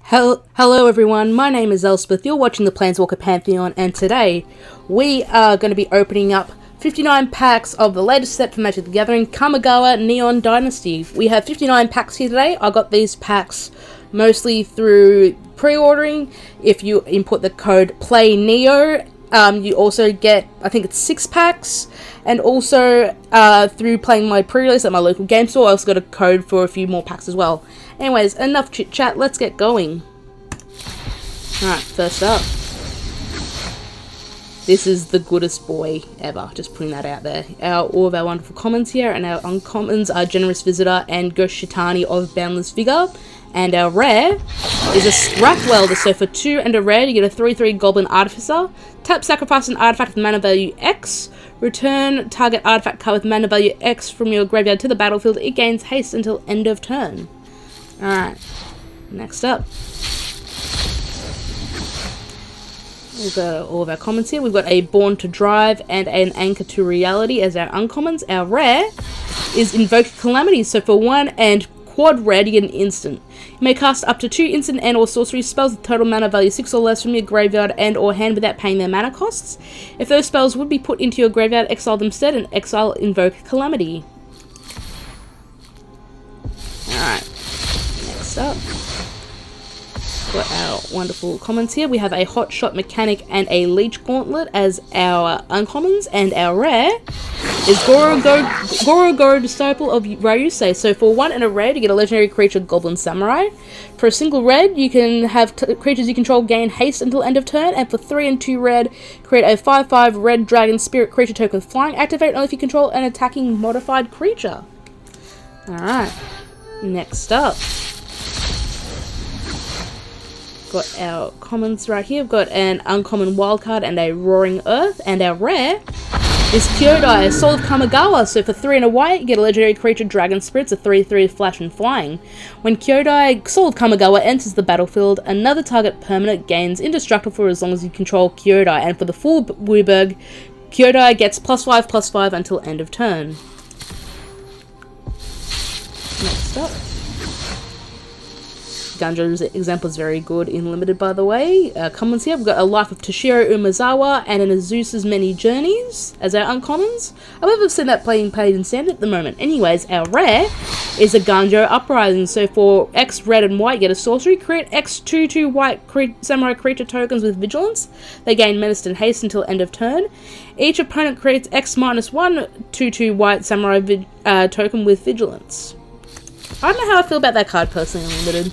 Hello everyone, my name is Elspeth, you're watching the Planeswalker Pantheon, and today we are going to be opening up 59 packs of the latest set from Magic the Gathering, Kamigawa Neon Dynasty. We have 59 packs here today. I got these packs mostly through pre-ordering. If you input the code PLAYNEO, you also get, I think it's 6 packs, and also through playing my pre-release at my local game store, I also got a code for a few more packs as well. Anyways, enough chit chat, let's get going. Alright, first up. This is the goodest boy ever, just putting that out there. All of our wonderful commons here, and our uncommons are Generous Visitor and Ghost Shitani of Boundless Vigor. And our rare is a Scrap Welder, so for 2 and a rare, you get a 3/3 Goblin Artificer. Tap, sacrifice an artifact with mana value X. Return target artifact card with mana value X from your graveyard to the battlefield. It gains haste until end of turn. Alright, next up. We've got all of our commons here. We've got a Born to Drive and an Anchor to Reality as our uncommons. Our rare is Invoke Calamity, so for 1 and quad red, you get an instant. You may cast up to 2 instant and or sorcery spells with total mana value 6 or less from your graveyard and or hand without paying their mana costs. If those spells would be put into your graveyard, exile them instead and exile Invoke Calamity. Alright, next up. Got our wonderful commons here. We have a Hot Shot Mechanic and a Leech Gauntlet as our uncommons, and our rare is Goro Disciple of Ryusei. So for 1 and a red, you get a legendary creature, Goblin Samurai. For a single red, you can have creatures you control gain haste until end of turn, and for 3 and 2 red, create a 5/5 red dragon spirit creature token with flying. Activate only if you control an attacking modified creature. Alright, next up. Got our commons right here. We've got an uncommon wildcard and a Roaring Earth, and our rare is Kyodai, Soul of Kamigawa. So for 3 and a white, you get a legendary creature, Dragon Spirits, a 3/3 flash and flying. When Kyodai, Soul of Kamigawa, enters the battlefield, another target permanent gains indestructible for as long as you control Kyodai, and for the full Wuberg, Kyodai gets +5/+5 until end of turn. Next up. Ganjo's example is very good in Limited, by the way. Commons here, we've got a Life of Toshiro Umezawa and an Azusa's Many Journeys as our uncommons. I believe I've seen that playing paid in Standard at the moment. Anyways, our rare is a Ganjo Uprising. So for X red and white, get a sorcery. Create X 2/2 white samurai creature tokens with Vigilance. They gain Menace and Haste until end of turn. Each opponent creates X -1 2/2 white samurai token with Vigilance. I don't know how I feel about that card personally in Limited.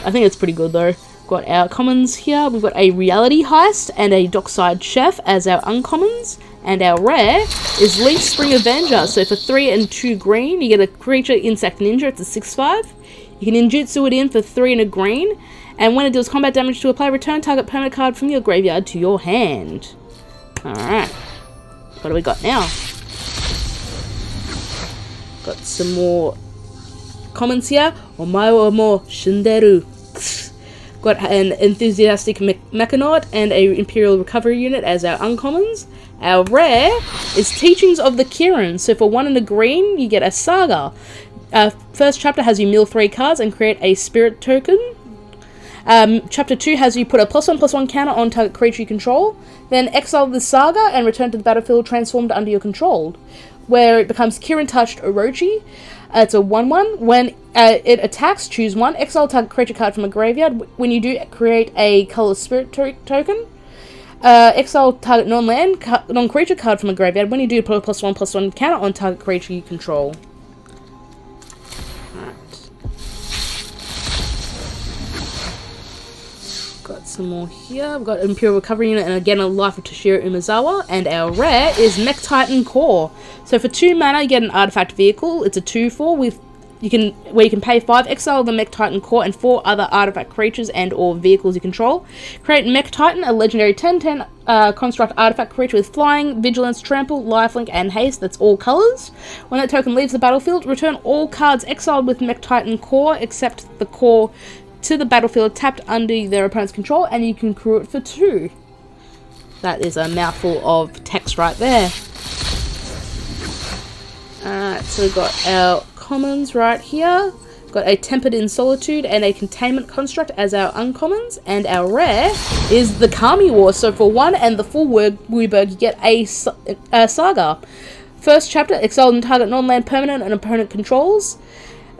I think it's pretty good though. Got our commons here. We've got a Reality Heist and a Dockside Chef as our uncommons. And our rare is Leaf Spring Avenger. So for 3 and 2 green, you get a creature, Insect Ninja. It's a 6/5. You can ninjutsu it in for 3 and a green. And when it deals combat damage to a player, return target permanent card from your graveyard to your hand. Alright. What do we got now? Got some more commons here. Omae wa mo shinderu. Got an Enthusiastic Mechanaut and a Imperial Recovery Unit as our uncommons. Our rare is Teachings of the Kieran. So for 1 and a green, you get a Saga. First chapter has you mill 3 cards and create a Spirit token. Chapter 2 has you put a +1/+1 counter on target creature you control. Then exile the Saga and return to the battlefield transformed under your control, where it becomes Kieran Touched Orochi. It's a 1/1. When it attacks, choose 1. Exile target creature card from a graveyard. When you do, create a Colorless Spirit token. Exile target non-creature card from a graveyard. When you do, put a +1/+1 counter on target creature you control. Got some more here. We've got Imperial Recovery Unit and again a Life of Toshiro Umezawa. And our rare is Mech Titan Core. So for 2 mana, you get an Artifact Vehicle. It's a 2/4 where you can pay 5, exile the Mech Titan Core and 4 other artifact creatures and or vehicles you control. Create Mech Titan, a legendary 10/10 construct artifact creature with flying, vigilance, trample, lifelink, and haste. That's all colors. When that token leaves the battlefield, return all cards exiled with Mech Titan Core except the core to the battlefield tapped under their opponent's control, and you can crew it for 2. That is a mouthful of text right there. Alright, so we've got our commons right here. Got a Tempered in Solitude and a Containment Construct as our uncommons, and our rare is the Kamigawa. So for 1 and the full Wooburg, you get a Saga. First chapter, exile and target non-land permanent and opponent controls.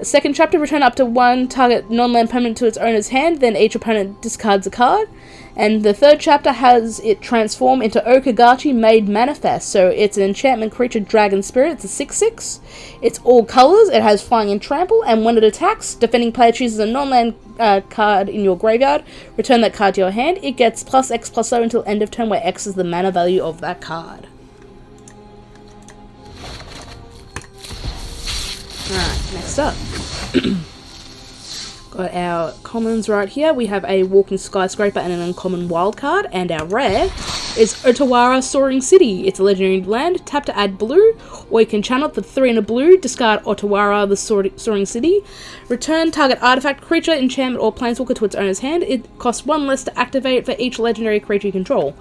Second chapter, return up to 1 target non-land permanent to its owner's hand, then each opponent discards a card. And the third chapter has it transform into Okagachi Made Manifest. So it's an enchantment creature, Dragon Spirit. It's a 6/6. It's all colors. It has flying and trample. And when it attacks, defending player chooses a non-land card in your graveyard. Return that card to your hand. It gets +X/+0 until end of turn, where X is the mana value of that card. Alright, next up. Got our commons right here. We have a Walking Skyscraper and an uncommon wild card, and our rare is Otawara Soaring City. It's a legendary land. Tap to add blue, or you can channel it for 3 and a blue. Discard Otawara the Soaring City. Return target artifact, creature, enchantment, or planeswalker to its owner's hand. It costs 1 less to activate for each legendary creature you control.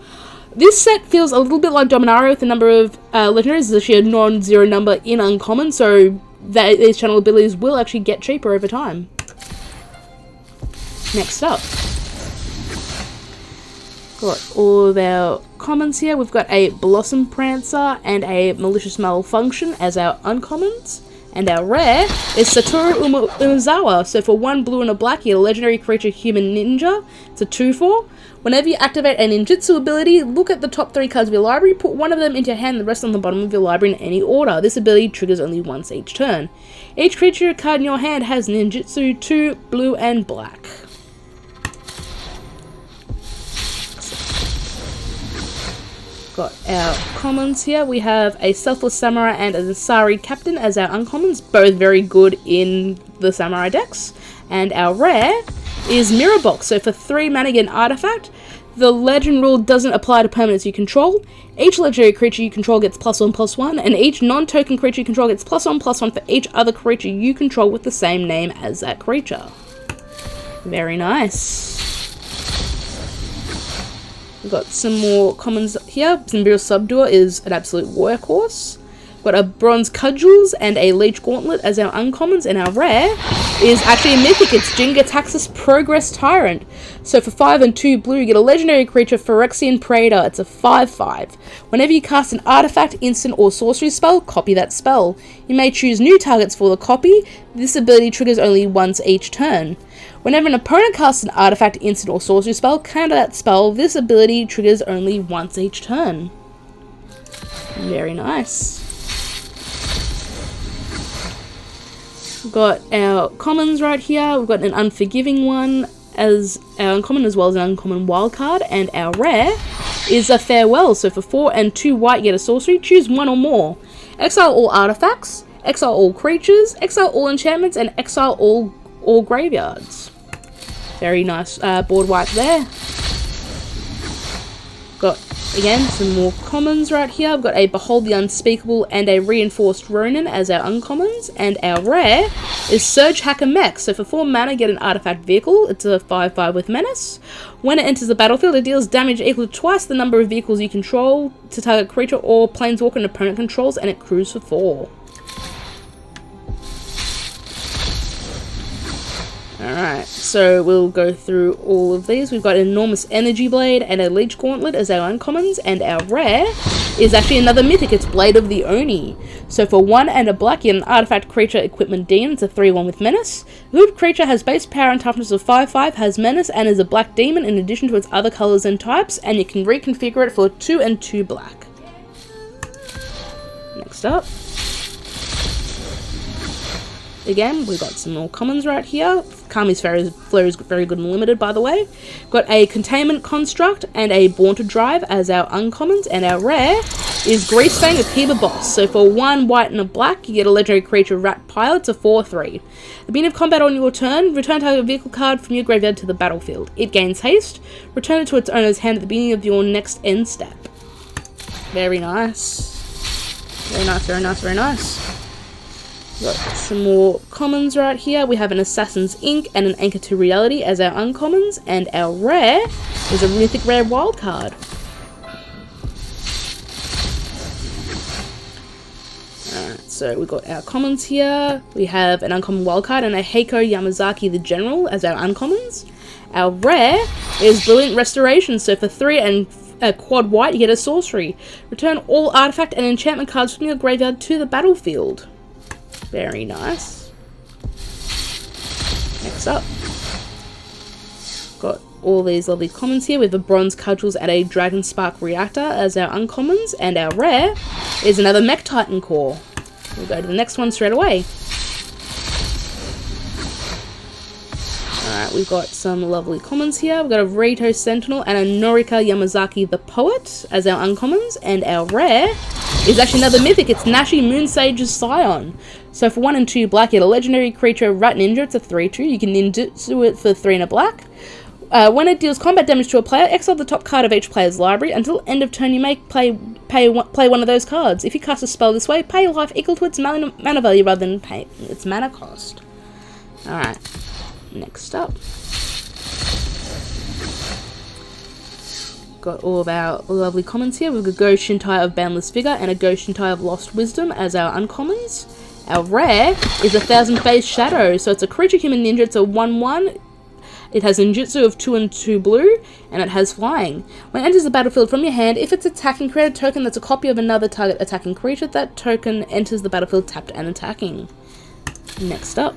This set feels a little bit like Dominaria with the number of legendaries. It's actually a non-zero number in uncommon, so that these channel abilities will actually get cheaper over time. Next up, got all of our commons here. We've got a Blossom Prancer and a Malicious Malfunction as our uncommons. And our rare is Satoru Umezawa. So for 1 blue and a black, you get a legendary creature, Human Ninja. It's a 2/4. Whenever you activate a ninjutsu ability, look at the top 3 cards of your library, put 1 of them into your hand and the rest on the bottom of your library in any order. This ability triggers only once each turn. Each creature card in your hand has ninjutsu 2, blue and black. Got our commons here. We have a Selfless Samurai and a Asari Captain as our uncommons, both very good in the Samurai decks. And our rare is Mirror Box. So for 3 mana, get an artifact. The legend rule doesn't apply to permanents you control. Each legendary creature you control gets +1/+1, and each non-token creature you control gets +1/+1 for each other creature you control with the same name as that creature. Very nice. We've got some more commons here. Imperial Subduer is an absolute workhorse. We've got a Bronze Cudgels and a Leech Gauntlet as our uncommons, and our rare is actually a mythic. It's Jingataxis Progress Tyrant. So for 5 and 2 blue, you get a legendary creature, Phyrexian Praetor. It's a 5/5. Whenever you cast an artifact, instant, or sorcery spell, copy that spell. You may choose new targets for the copy. This ability triggers only once each turn. Whenever an opponent casts an artifact, instant, or sorcery spell, counter that spell. This ability triggers only once each turn. Very nice. We've got our commons right here. We've got an Unforgiving one as our uncommon, as well as an uncommon wildcard, and our rare is a Farewell. So for 4 and 2 white, you get a sorcery. Choose 1 or more. Exile all artifacts, exile all creatures, exile all enchantments, and exile all graveyards. Very nice board wipe there. Got, again, some more commons right here. I've got a Behold the Unspeakable and a Reinforced Ronin as our uncommons, and our rare is Surge Hacker Mech. So for 4 mana, get an artifact vehicle. It's a 5/5 with menace. When it enters the battlefield, it deals damage equal to twice the number of vehicles you control to target creature or planeswalker an opponent controls, and it crews for 4. Alright, so we'll go through all of these. We've got an Enormous Energy Blade and a Leech Gauntlet as our uncommons, and our rare is actually another mythic. It's Blade of the Oni. So for 1 and a black, you get an artifact, creature, equipment, demon. It's a 3/1 with menace. The hood creature has base power and toughness of 5/5, has menace, and is a black demon in addition to its other colors and types, and you can reconfigure it for 2 and 2 black. Next up. Again, we've got some more commons right here. Kami's Flare is very good and limited, by the way. Got a Containment Construct and a Born to Drive as our uncommons, and our rare is Greasefang Akiba Boss. So for 1 white and a black, you get a legendary creature, Rat Pilot. It's a 4/3. At the beginning of combat on your turn, return target vehicle card from your graveyard to the battlefield. It gains haste. Return it to its owner's hand at the beginning of your next end step. Very nice. Very nice, very nice, very nice. Got some more commons right here. We have an Assassin's Ink and an Anchor to Reality as our uncommons, and our rare is a mythic rare wildcard. Alright, so we've got our commons here. We have an uncommon wildcard and a Heiko Yamazaki the General as our uncommons. Our rare is Brilliant Restoration, so for 3 and a quad white, you get a sorcery. Return all artifact and enchantment cards from your graveyard to the battlefield. Very nice. Next up, got all these lovely commons here with the Bronze Cudgels and a Dragon Spark Reactor as our uncommons, and our rare is another Mech Titan Core. We'll go to the next one straight away. Alright, we've got some lovely commons here. We've got a Reito Sentinel and a Norika Yamazaki the Poet as our uncommons, and our rare is actually another mythic. It's Nashi Moonsage's Scion. So for 1 and 2 black, you get a legendary creature, Rat Ninja. It's a 3/2. You can ninjutsu it for 3 and a black. When it deals combat damage to a player, exile the top card of each player's library. Until end of turn, you may play one of those cards. If you cast a spell this way, pay life equal to its mana value rather than pay its mana cost. Alright, next up. Got all of our lovely commons here. We've got Go Shintai of Boundless Vigor and a Go Shintai of Lost Wisdom as our uncommons. Our rare is a Thousand Phase Shadow, so it's a creature human ninja. It's a 1/1. It has ninjutsu of 2 and 2 blue, and it has flying. When it enters the battlefield from your hand, if it's attacking, create a token that's a copy of another target attacking creature. That token enters the battlefield tapped and attacking. Next up.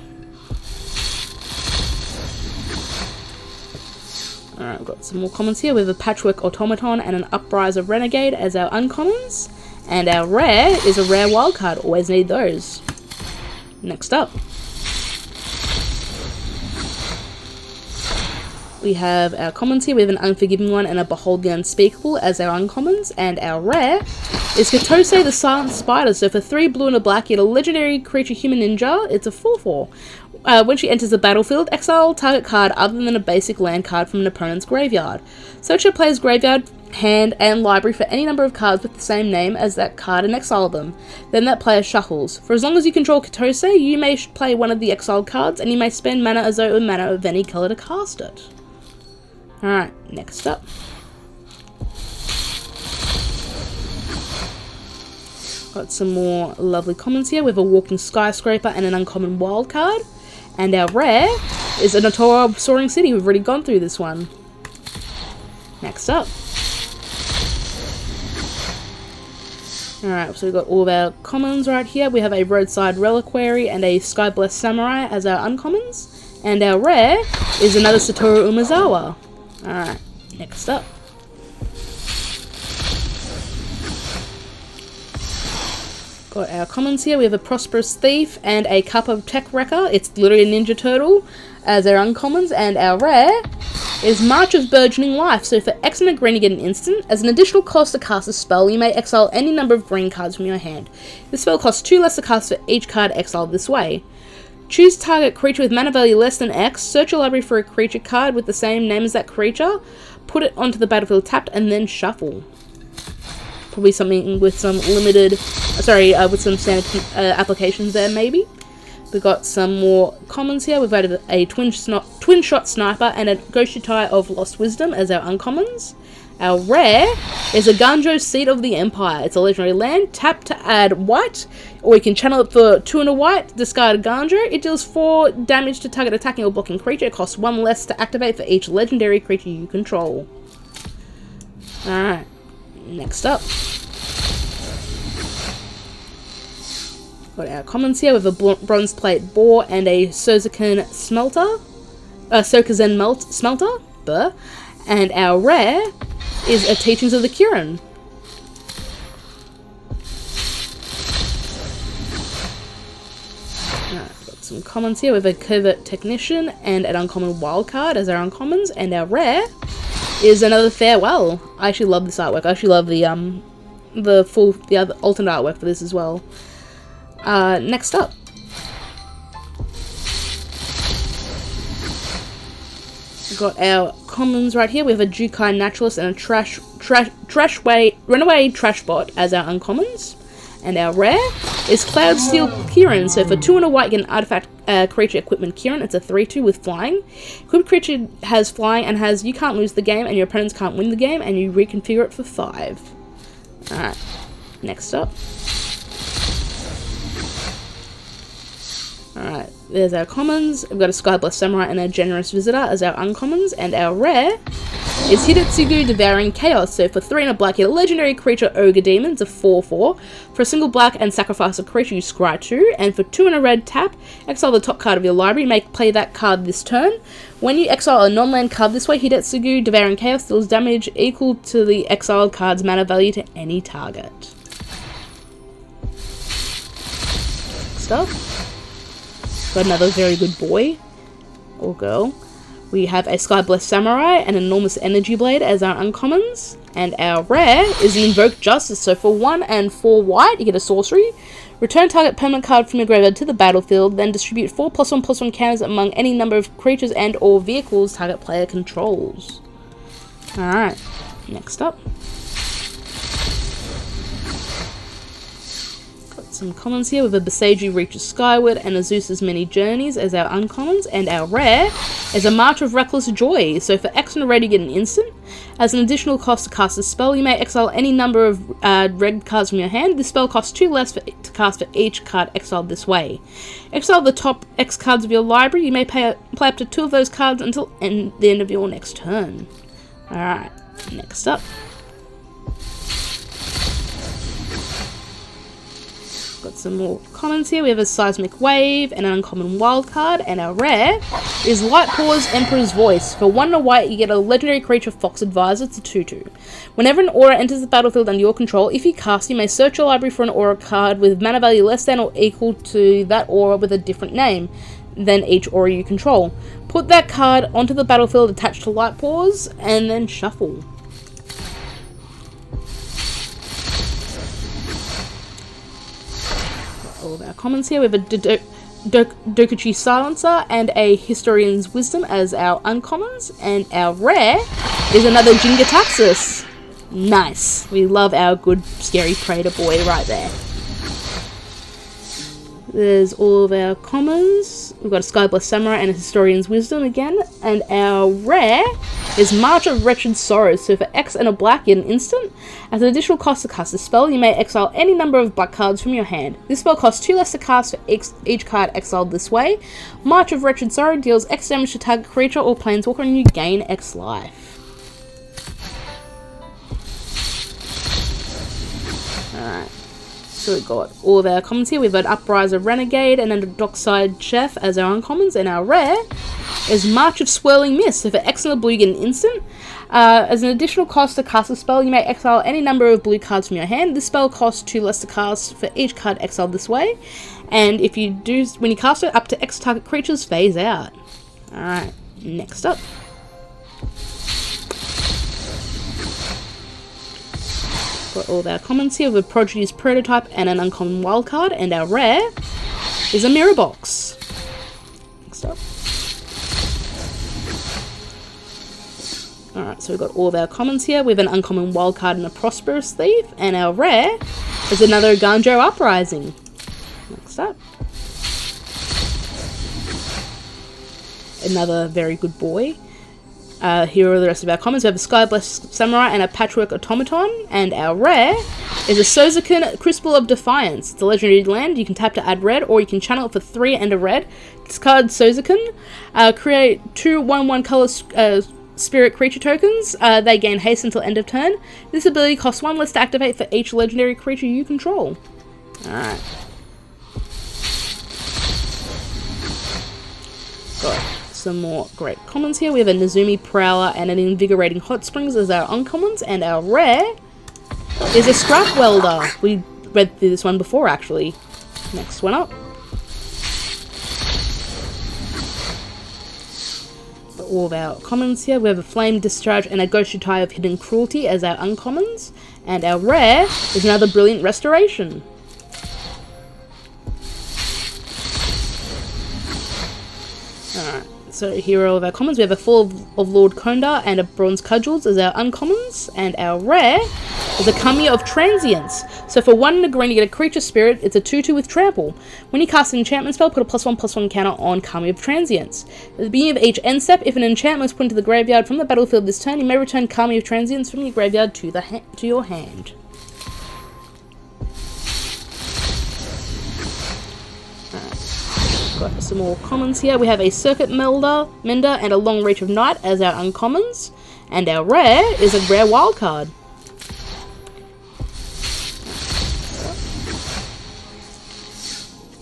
Alright, we've got some more commons here with a Patchwork Automaton and an Upriser Renegade as our uncommons. And our rare is a rare wildcard. Always need those. Next up. We have our commons here. We have an Unforgiving One and a Behold the Unspeakable as our uncommons. And our rare is Katose the Silent Spider. So for 3 blue and a black, you get a legendary creature human ninja. It's a 4/4. When she enters the battlefield, exile target card other than a basic land card from an opponent's graveyard. Search your player's graveyard, hand, and library for any number of cards with the same name as that card and exile them. Then that player shuffles. For as long as you control Katose, you may play one of the exiled cards, and you may spend mana as though it were mana of any colour to cast it. Alright, next up. Got some more lovely commons here. We have a Walking Skyscraper and an uncommon wildcard. And our rare is a Notora Soaring City. We've already gone through this one. Next up. Alright, so we've got all of our commons right here. We have a Roadside Reliquary and a Sky Blessed Samurai as our uncommons. And our rare is another Satoru Umezawa. Alright, next up. Got our commons here. We have a Prosperous Thief and a Cup of Tech Wrecker. It's literally a Ninja Turtle as our uncommons. And our rare is March of Burgeoning Life. So for X and a green, you get an instant. As an additional cost to cast a spell, you may exile any number of green cards from your hand. This spell costs 2 less to cast for each card exiled this way. Choose target creature with mana value less than X. Search your library for a creature card with the same name as that creature. Put it onto the battlefield tapped and then shuffle. Probably something with some limited, with some standard applications there maybe. We've got some more commons here. We've got a Twin Shot Sniper and a Ghost Shintai of Lost Wisdom as our uncommons. Our rare is a Ganjo Seat of the Empire. It's a legendary land. Tap to add white, or you can channel it for 2 and a white, discard a Ganjo. It deals 4 damage to target attacking or blocking creature. It costs 1 less to activate for each legendary creature you control. Alright, next up. Got our commons here with a Bronze Plate Boar and a Sozuken Smelter. Sokuzen Smelter. And our rare is a Teachings of the Kieran. Got some commons here with a Covert Technician and an uncommon wildcard as our uncommons, and our rare is another Farewell. I actually love this artwork. I actually love the other alternate artwork for this as well. Next up. We've got our commons right here. We have a Jukai Naturalist and a Runaway Trashbot as our uncommons. And our rare is Cloudsteel Kieran. So for 2 and a white, you get an artifact creature equipment Kieran. It's a 3/2 with flying. Equipped creature has flying and has you can't lose the game and your opponents can't win the game, and you reconfigure it for 5. Alright, next up. Alright, there's our commons. We've got a Skyblessed Samurai and a Generous Visitor as our uncommons, and our rare is Hidetsugu Devouring Chaos. So for 3 and a black, get a legendary creature Ogre Demon. It's a 4/4. For a single black and sacrifice a creature, you scry 2. And for 2 and a red, tap, exile the top card of your library. You may play that card this turn. When you exile a non-land card this way, Hidetsugu Devouring Chaos deals damage equal to the exiled card's mana value to any target. Next up, got another very good boy or girl. We have a Skyblessed Samurai and an Enormous Energy Blade as our uncommons. And our rare is an Invoke Justice. So for 1 and 4 white, you get a sorcery. Return target permanent card from your graveyard to the battlefield, then distribute 4+1/+1 counters among any number of creatures and or vehicles target player controls. Alright, next up. Some commons here with a Beseiju Reaches Skyward and a Zeus's Many Journeys as our uncommons, and our rare is a March of Reckless Joy. So for X and a red, you get an instant. As an additional cost to cast a spell, you may exile any number of red cards from your hand. This spell costs 2 less to cast for each card exiled this way. Exile the top X cards of your library. You may play up to 2 of those cards until the end of your next turn. Alright, next up. Got some more commons here. We have a Seismic Wave and an uncommon wild card, and our rare is Light Paws Emperor's Voice. For 1 and a white, you get a legendary creature Fox Advisor. It's a 2/2. Whenever an aura enters the battlefield under your control, if you cast, you may search your library for an aura card with mana value less than or equal to that aura with a different name than each aura you control. Put that card onto the battlefield attached to Light Paws, and then shuffle. All of our commons here. We have a Dokuchi Silencer and a Historian's Wisdom as our uncommons, and our rare is another Jingataxis. Nice. We love our good scary Praetor boy right there. There's all of our commons. We've got a Skyblessed Samurai and a Historian's Wisdom again, and our rare is March of Wretched Sorrows. So for X and a black, you get an instant. As an additional cost to cast a spell, you may exile any number of black cards from your hand. This spell costs 2 less to cast for each card exiled this way. March of Wretched Sorrow deals X damage to target creature or planeswalker, and you gain X life. Alright. So we've got all of our commons here. We've got Upriser Renegade and then a Dockside Chef as our uncommons, and our rare is March of Swirling Mist. So for X and a blue, you get an instant. As an additional cost to cast a spell, you may exile any number of blue cards from your hand. This spell costs 2 less to cast for each card exiled this way. And if you do, when you cast it, up to X target creatures phase out. Alright, next up. Got all of our commons here with a Prodigy's Prototype and an uncommon wild card, and our rare is a Mirror Box. Next up. Alright, so we've got all of our commons here. We have an uncommon wild card and a Prosperous Thief, and our rare is another Ganjo Uprising. Next up. Another very good boy. Here are the rest of our commons. We have a Skyblessed Samurai and a Patchwork Automaton, and our rare is a Sozakin Crucible of Defiance. It's a legendary land. You can tap to add red, or you can channel it for 3 and a red. Discard Sozakin. Create 2 1/1 color spirit creature tokens. They gain haste until end of turn. This ability costs 1 less to activate for each legendary creature you control. Alright. Got some more great commons here. We have a Nezumi Prowler and an Invigorating Hot Springs as our uncommons, and our rare is a Scrap Welder. We read through this one before, actually. Next one up. All of our commons here. We have a Flame Discharge and a Goshutai of Hidden Cruelty as our uncommons, and our rare is another Brilliant Restoration. Alright. So here are all of our commons. We have a Fall of Lord Kondar and a Bronze Cudgels as our uncommons, and our rare is a Kamigawa of Transients. So for 1 and a green, you get a creature spirit. It's a 2/2 with trample. When you cast an enchantment spell, put a +1/+1 counter on Kamigawa of Transients. At the beginning of each end step, if an enchantment is put into the graveyard from the battlefield this turn, you may return Kamigawa of Transients from your graveyard to your hand. Got some more commons here. We have a Circuit Mender and a Long Reach of Night as our uncommons. And our rare is a rare wildcard.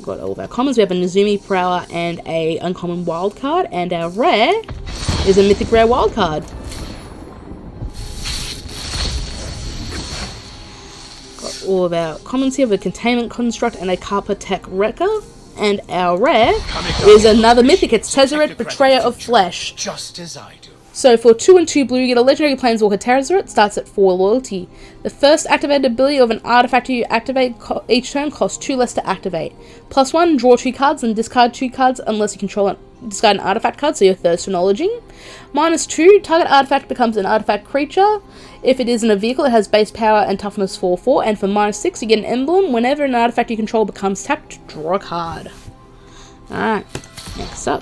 Got all of our commons. We have a Nezumi Prowler and a uncommon wildcard. And our rare is a mythic rare wildcard. Got all of our commons here with a Containment Construct and a Carpatech Wrecker. And our rare is another mythic. It's Tezzeret, Betrayer of Flesh. Just as I do. So for 2 and 2 blue, you get a legendary Planeswalker Tezzeret, starts at 4 loyalty. The first activated ability of an artifact you activate each turn costs 2 less to activate. +1, draw 2 cards and discard 2 cards unless you control discard an artifact card, so you're Thirst for Knowledging. -2, target artifact becomes an artifact creature. If it is in a vehicle, it has base power and toughness 4/4, and for -6, you get an emblem. Whenever an artifact you control becomes tapped, draw a card. Alright, next up.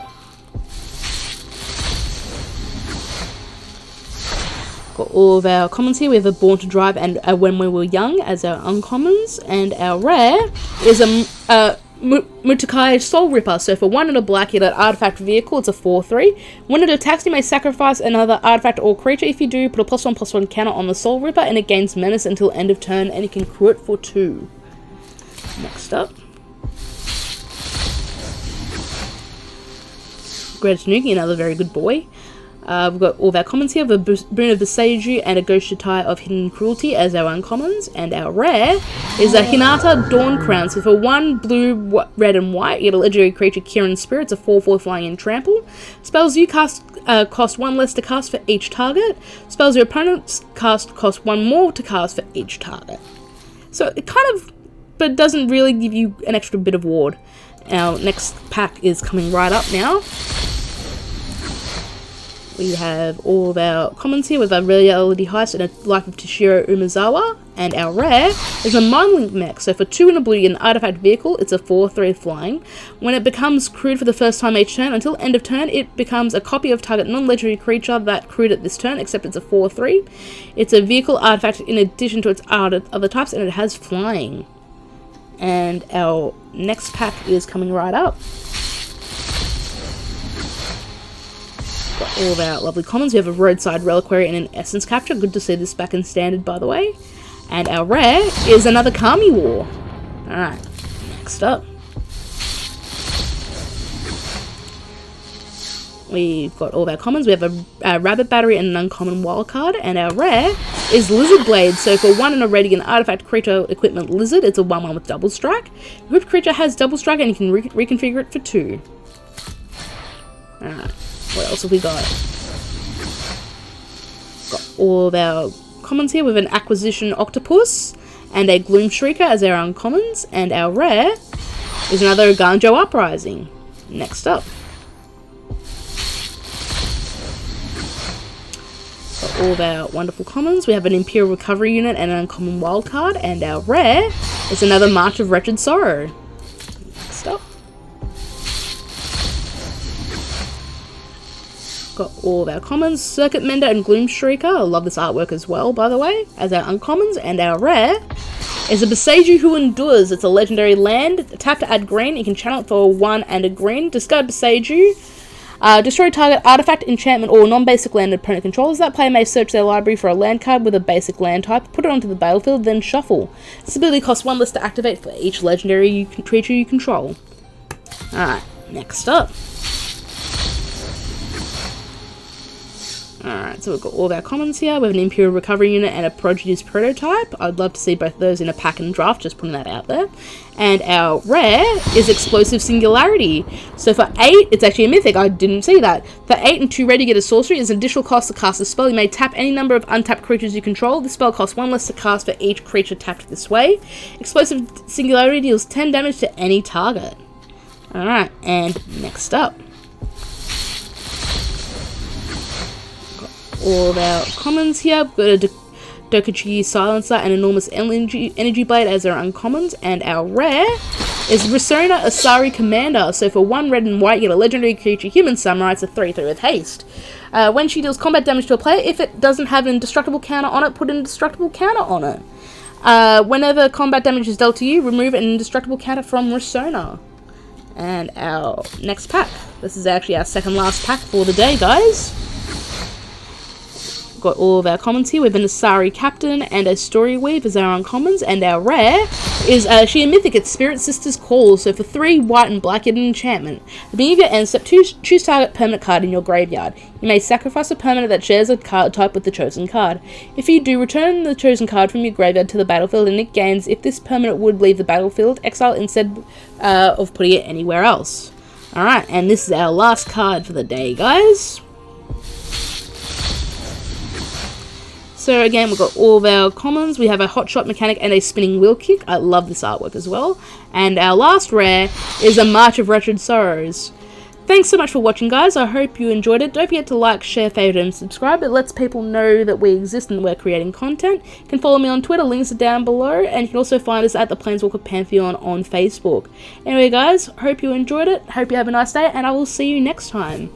Got all of our commons here. We have a Born to Drive and a When We Were Young as our uncommons, and our rare is a Mutakai Soul Ripper. So for 1 and a black, you get an artifact vehicle. It's a 4/3. When it attacks, you may sacrifice another artifact or creature. If you do, put a +1/+1 counter on the Soul Ripper, and it gains menace until end of turn, and you can crew it for 2. Next up. Great Tanuki, another very good boy. We've got all of our commons here. We have a Boon of the Seiju and a Ghost Shitai of Hidden Cruelty as our uncommons. And our rare is a Hinata Dawn Crown. So for 1 blue, red, and white, you get a legendary creature, Kieran Spirit. It's a 4/4 flying and trample. Spells you cast cost 1 less to cast for each target. Spells your opponents cast cost 1 more to cast for each target. So it kind of, but doesn't really give you an extra bit of ward. Our next pack is coming right up now. We have all of our commons here with a Reality Heist and a Life of Toshiro Umezawa. And our rare is a Mindlink Mech. So for 2 and a blue, you get an artifact vehicle. It's a 4/3 flying. When it becomes crewed for the first time each turn, until end of turn, it becomes a copy of target non-legendary creature that crewed at this turn, except it's a 4/3. It's a vehicle artifact in addition to its other types, and it has flying. And our next pack is coming right up. Got all of our lovely commons. We have a Roadside Reliquary and an Essence Capture. Good to see this back in Standard, by the way. And our rare is another Kami War. Alright, next up. We've got all of our commons. We have a Rabbit Battery and an uncommon wildcard. And our rare is Lizard Blade. So for 1 and a red, you get an artifact creature equipment Lizard. It's a 1/1 with double strike. Equipped creature has double strike and you can reconfigure it for 2. Alright. What else have we got? Got all of our commons here with an Acquisition Octopus and a Gloom Shrieker as our uncommons, and our rare is another Ganjo Uprising. Next up. Got all of our wonderful commons. We have an Imperial Recovery Unit and an uncommon wildcard, and our rare is another March of Wretched Sorrow. Next up. Got all of our commons, Circuit Mender and Gloom Shrieker. I love this artwork as well, by the way, as our uncommons. And our rare is a Beseiju Who Endures. It's a legendary land. Tap to add green. You can channel it for 1 and a green. Discard Beseiju. Destroy target artifact, enchantment, or non-basic land opponent controls. That player may search their library for a land card with a basic land type, put it onto the battlefield, then shuffle. This ability costs 1 less to activate for each legendary creature you control. Alright, next up. Alright, so we've got all of our commons here. We have an Imperial Recovery Unit and a Prodigy's Prototype. I'd love to see both of those in a pack and draft, just putting that out there. And our rare is Explosive Singularity. So for 8, it's actually a mythic. I didn't see that. For 8 and 2 red, you get a sorcery. It's an additional cost to cast a spell. You may tap any number of untapped creatures you control. This spell costs 1 less to cast for each creature tapped this way. Explosive Singularity deals 10 damage to any target. Alright, and next up. All of our commons here. We've got a Dokuchi Silencer and Enormous Energy Blade as our uncommons, and our rare is Risona Asari Commander. So for 1 red and white, you get a legendary creature, Human Samurai. It's a 3/3 with haste. When she deals combat damage to a player, if it doesn't have an indestructible counter on it, put an indestructible counter on it. Whenever combat damage is dealt to you, remove an indestructible counter from Risona. And our next pack. This is actually our second last pack for the day, guys. Got all of our commons here. We have an Asari Captain and a Story Weave as our uncommons, and our rare is actually a mythic. It's Spirit Sister's Call. So for 3 white and black, you get an enchantment. At the beginning of your end step, choose target permanent card in your graveyard. You may sacrifice a permanent that shares a card type with the chosen card. If you do, return the chosen card from your graveyard to the battlefield, and it gains. If this permanent would leave the battlefield, exile instead of putting it anywhere else. Alright, and this is our last card for the day, guys. So again, we've got all of our commons. We have a Hotshot Mechanic and a Spinning Wheel Kick. I love this artwork as well. And our last rare is a March of Wretched Sorrows. Thanks so much for watching, guys. I hope you enjoyed it. Don't forget to like, share, favorite, and subscribe. It lets people know that we exist and we're creating content. You can follow me on Twitter. Links are down below. And you can also find us at the Planeswalker Pantheon on Facebook. Anyway, guys, hope you enjoyed it. Hope you have a nice day, and I will see you next time.